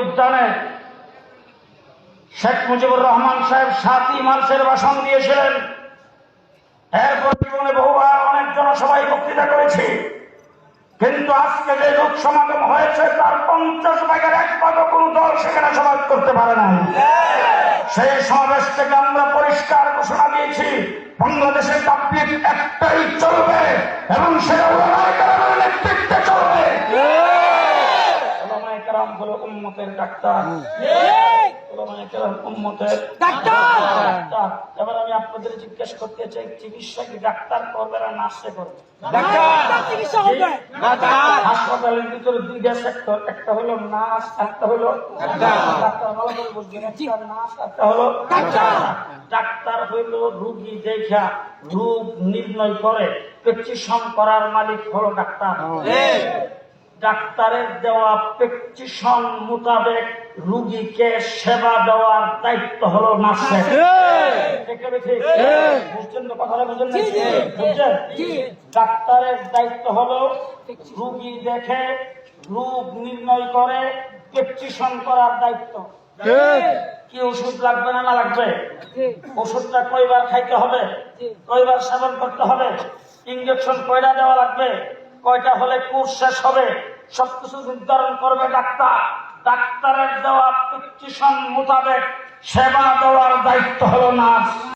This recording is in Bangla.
উদ্যানে শেখ মুজিবুর রহমান সাহেব 7ই মার্চের ভাষণ দিয়েছিলেন। এরপর জীবনে বহুবার অনেক জনসভায় বক্তৃতা করেছি, কিন্তু আজকে যে লোক সমাগম হয়েছে তার 50 ভাগের 1 ভাগও কোন দল সেখানে সমাবেশ করতে পারে নাই। সেই সমাবেশ থেকে আমরা পরিষ্কার ঘোষণা দিয়েছি, বাংলাদেশের তাবলীগ একটাই চলবে এবং সেটা উলামায়ে কেরামের নেতৃত্বে চলবে। উলামায়ে কেরাম হলো উম্মতের ডাক্তার, উলামায়ে কেরাম উম্মতের ডাক্তার। এবার আমি আপনাদের জিজ্ঞেস করতে চাই, চিকিৎসা কি ডাক্তার করবে না নার্সে করবে? হাসপাতালের ভিতরে 2টা সেক্টর, একটা হলো নার্স, একটা হলো ডাক্তার। ভালো করে বুঝবেন, একটা নার্স, একটা হলো ডাক্তার। ডাক্তার হইল রোগী দেখা রোগ নির্ণয় করে প্রেসক্রিপশন করার মালিক হলো ডাক্তার। ডাক্তারের দেওয়া প্রেসক্রিপশন মোতাবেক রোগীকে সেবা দেওয়ার দায়িত্ব হলো নার্সের। বুঝছেন তো কথাটা? বুঝলেন? বুঝছেন? ডাক্তারের দায়িত্ব হলো রোগী দেখে রোগ নির্ণয় করে প্রেসক্রিপশন করার দায়িত্ব। কি ওষুধ লাগবে না লাগবে, ওষুধটা কয়বার খাইতে হবে, কয়বার সেবন করতে হবে, ইনজেকশন কয়টা দেওয়া লাগবে, কয়টা হলে কোর্স শেষ হবে, সবকিছু নির্ধারণ করবে ডাক্তার। ডাক্তারের দেওয়া প্রেসক্রিপশন মোতাবেক সেবা দেওয়ার দায়িত্ব হলো নার্স।